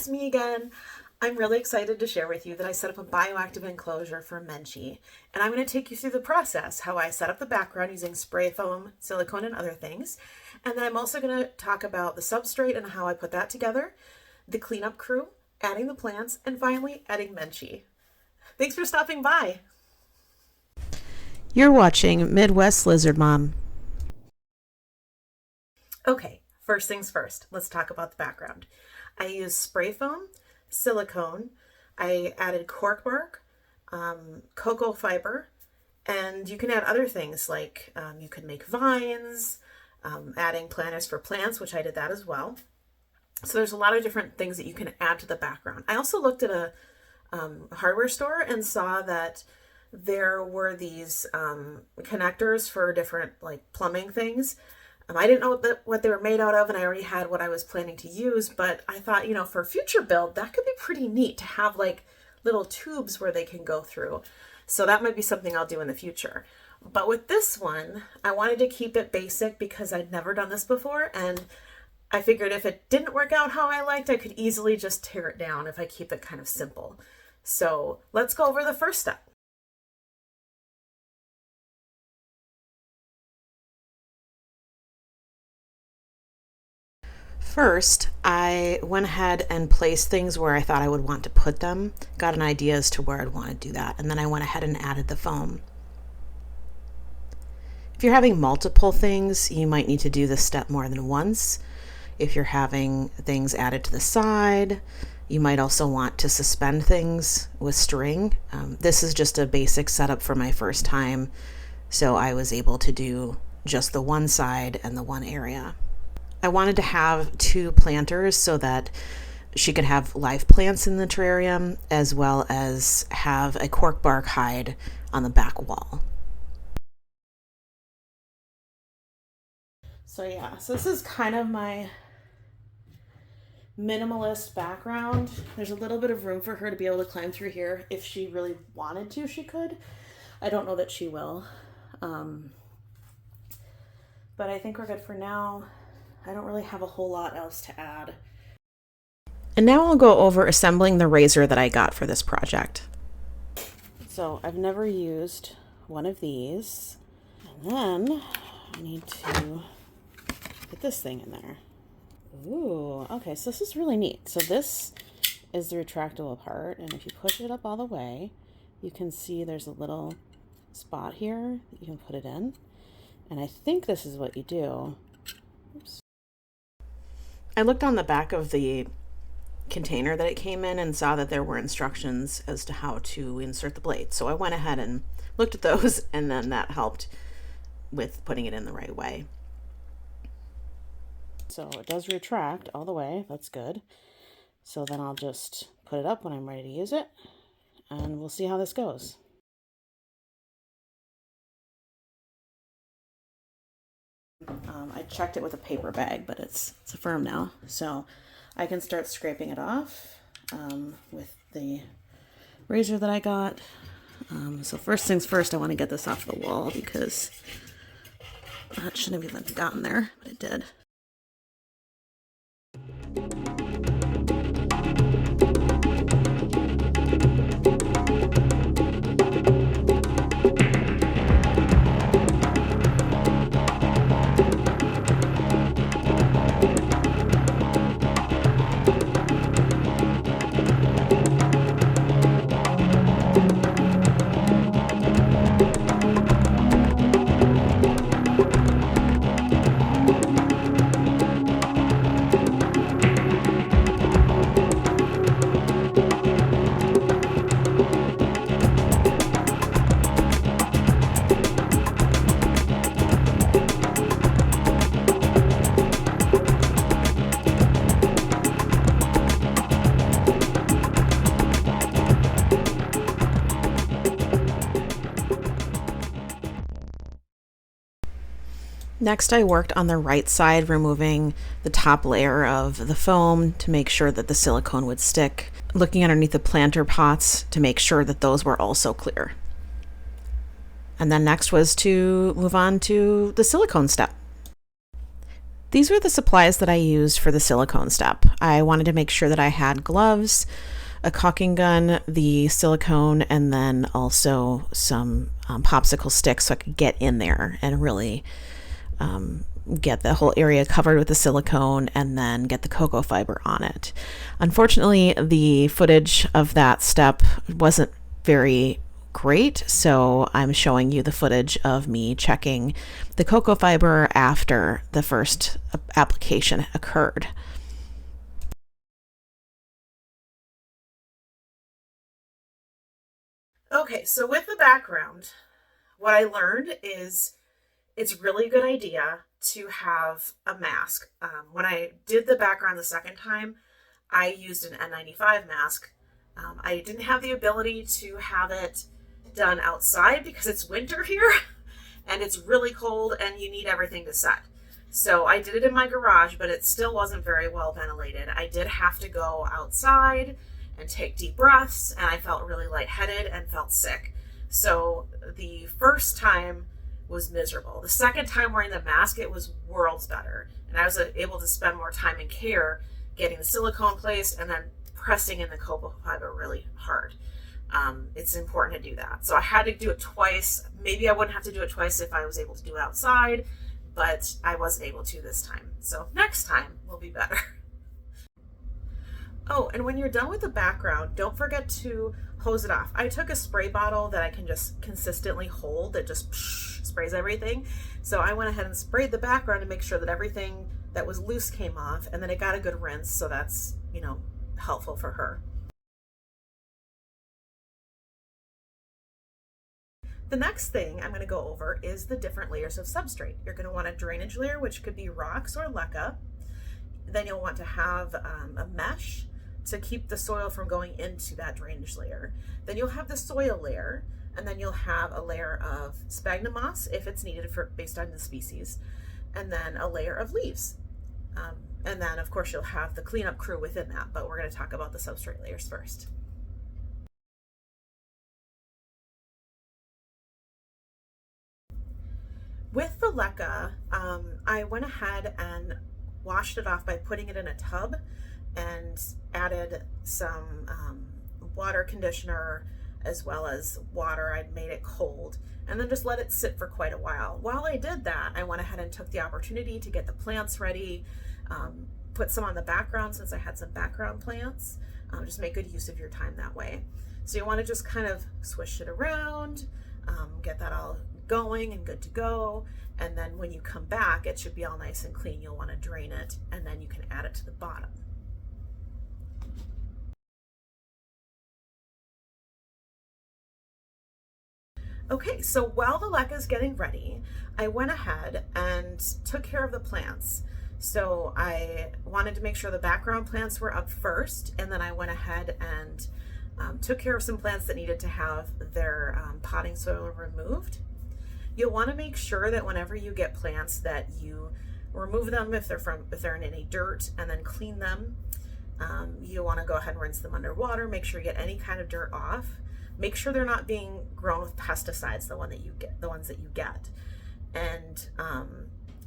it's me again. I'm really excited to share with you that I set up a bioactive enclosure for Menchie, and I'm going to take you through the process, how I set up the background using spray foam, silicone, and other things. And then I'm also going to talk about the substrate and how I put that together, the cleanup crew, adding the plants, and finally adding Menchie. Thanks for stopping by. You're watching Midwest Lizard Mom. Okay, first things first, let's talk about the background. I used spray foam, silicone, I added cork bark, cocoa fiber, and you can add other things like you can make vines, adding planters for plants, which I did that as well. So there's a lot of different things that you can add to the background. I also looked at a hardware store and saw that there were these connectors for different like plumbing things. I didn't know what they were made out of, and I already had what I was planning to use, but I thought, for a future build, that could be pretty neat to have like little tubes where they can go through. So that might be something I'll do in the future. But with this one, I wanted to keep it basic because I'd never done this before, and I figured if it didn't work out how I liked, I could easily just tear it down if I keep it kind of simple. So let's go over the first step. First, I went ahead and placed things where I thought I would want to put them, got an idea as to where I'd want to do that, and then I went ahead and added the foam. If you're having multiple things, you might need to do this step more than once. If you're having things added to the side, you might also want to suspend things with string. This is just a basic setup for my first time, so I was able to do just the one side and the one area. I wanted to have two planters so that she could have live plants in the terrarium as well as have a cork bark hide on the back wall. So this is kind of my minimalist background. There's a little bit of room for her to be able to climb through here. If she really wanted to, she could. I don't know that she will. But I think we're good for now. I don't really have a whole lot else to add. And now I'll go over assembling the razor that I got for this project. So I've never used one of these. And then I need to put this thing in there. Ooh, okay, so this is really neat. So this is the retractable part, and if you push it up all the way, you can see there's a little spot here that you can put it in. And I think this is what you do. Oops. I looked on the back of the container that it came in and saw that there were instructions as to how to insert the blade. So I went ahead and looked at those, and then that helped with putting it in the right way. So it does retract all the way. That's good. So then I'll just put it up when I'm ready to use it, and we'll see how this goes. I checked it with a paper bag, but it's firm now. So I can start scraping it off with the razor that I got. So first things first, I want to get this off the wall because that shouldn't have even gotten there, but it did. Next, I worked on the right side, removing the top layer of the foam to make sure that the silicone would stick, looking underneath the planter pots to make sure that those were also clear. And then next was to move on to the silicone step. These were the supplies that I used for the silicone step. I wanted to make sure that I had gloves, a caulking gun, the silicone, and then also some popsicle sticks so I could get in there and really get the whole area covered with the silicone and then get the cocoa fiber on it. Unfortunately, the footage of that step wasn't very great, so I'm showing you the footage of me checking the cocoa fiber after the first application occurred. Okay, so with the background, what I learned is it's really a good idea to have a mask. When I did the background the second time, I used an N95 mask. I didn't have the ability to have it done outside because it's winter here and it's really cold and you need everything to set. So I did it in my garage, but it still wasn't very well ventilated. I did have to go outside and take deep breaths, and I felt really lightheaded and felt sick. So the first time was miserable. The second time wearing the mask, it was worlds better. And I was able to spend more time in care getting the silicone placed and then pressing in the cocoa fiber really hard. It's important to do that. So I had to do it twice. Maybe I wouldn't have to do it twice if I was able to do it outside, but I wasn't able to this time. So next time will be better. Oh, and when you're done with the background, don't forget to hose it off. I took a spray bottle that I can just consistently hold that just sprays everything. So I went ahead and sprayed the background to make sure that everything that was loose came off, and then it got a good rinse, so that's, helpful for her. The next thing I'm going to go over is the different layers of substrate. You're going to want a drainage layer, which could be rocks or leca. Then you'll want to have a mesh to keep the soil from going into that drainage layer. Then you'll have the soil layer, and then you'll have a layer of sphagnum moss if it's needed based on the species, and then a layer of leaves. And then of course you'll have the cleanup crew within that, but we're going to talk about the substrate layers first. With the leca, I went ahead and washed it off by putting it in a tub and added some water conditioner as well as water. I'd made it cold and then just let it sit for quite a while. While I did that, I went ahead and took the opportunity to get the plants ready, put some on the background since I had some background plants. Just make good use of your time that way. So you want to just kind of swish it around, get that all going and good to go, and then when you come back it should be all nice and clean. You'll want to drain it and then you can add it to the bottom. Okay, so while the leca is getting ready, I went ahead and took care of the plants. So I wanted to make sure the background plants were up first, and then I went ahead and took care of some plants that needed to have their potting soil removed. You'll want to make sure that whenever you get plants that you remove them if they're in any dirt, and then clean them. You want to go ahead and rinse them under water. Make sure you get any kind of dirt off. Make sure they're not being grown with pesticides, the ones that you get. And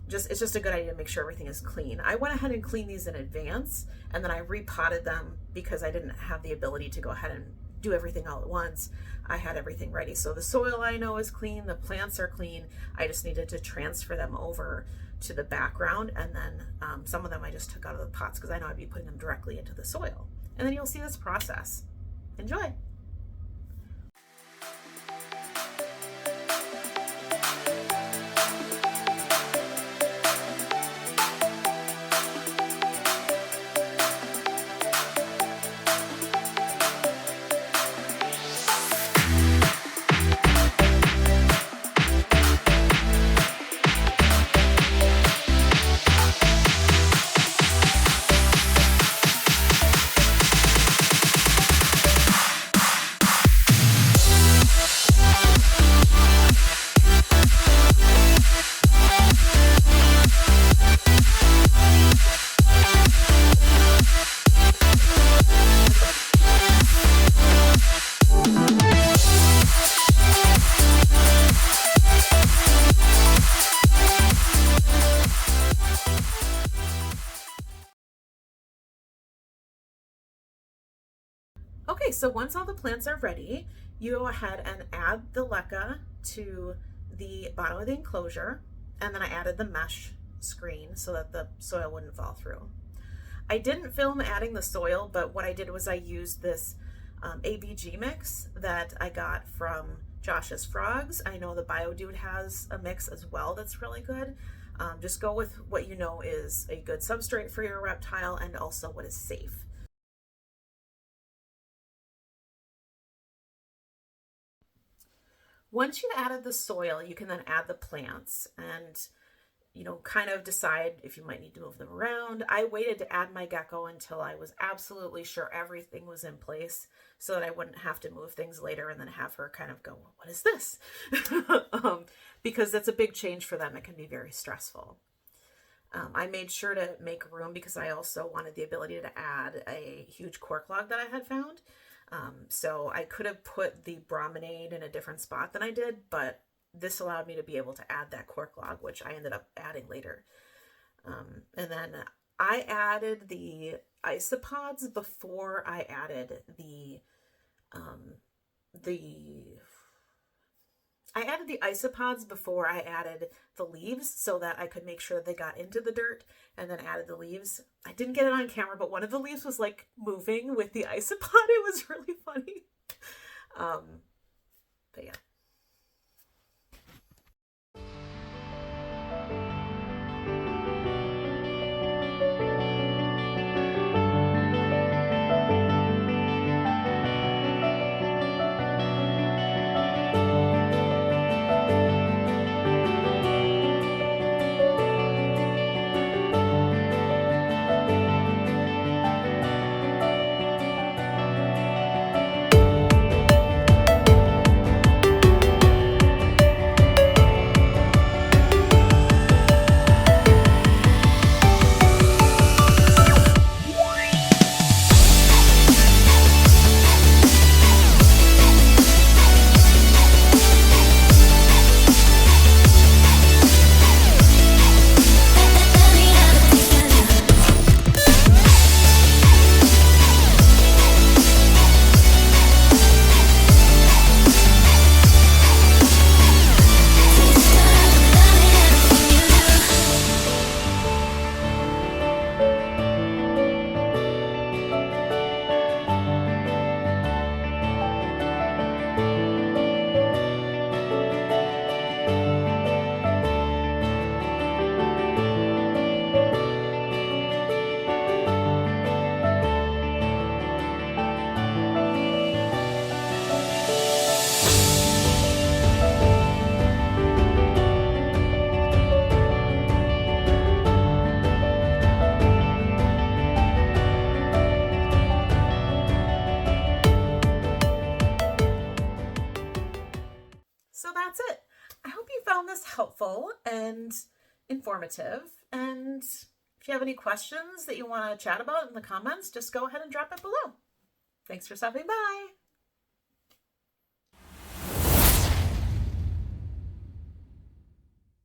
it's just a good idea to make sure everything is clean. I went ahead and cleaned these in advance, and then I repotted them because I didn't have the ability to go ahead and do everything all at once. I had everything ready. So the soil I know is clean, the plants are clean. I just needed to transfer them over to the background, and then some of them I just took out of the pots because I know I'd be putting them directly into the soil. And then you'll see this process. Enjoy. Okay, so once all the plants are ready, you go ahead and add the leca to the bottom of the enclosure, and then I added the mesh screen so that the soil wouldn't fall through. I didn't film adding the soil, but what I did was I used this ABG mix that I got from Josh's Frogs. I know the Bio Dude has a mix as well that's really good. Just go with what you know is a good substrate for your reptile and also what is safe. Once you've added the soil, you can then add the plants and kind of decide if you might need to move them around. I waited to add my gecko until I was absolutely sure everything was in place so that I wouldn't have to move things later and then have her kind of go, well, what is this? Because that's a big change for them. It can be very stressful. I made sure to make room because I also wanted the ability to add a huge cork log that I had found. So I could have put the brominade in a different spot than I did, but this allowed me to be able to add that cork log, which I ended up adding later. And then I added the isopods before I added the isopods before I added the leaves so that I could make sure they got into the dirt, and then added the leaves. I didn't get it on camera, but one of the leaves was like moving with the isopod. It was really funny. But yeah. So that's it. I hope you found this helpful and informative. And if you have any questions that you want to chat about in the comments, just go ahead and drop it below. Thanks for stopping by.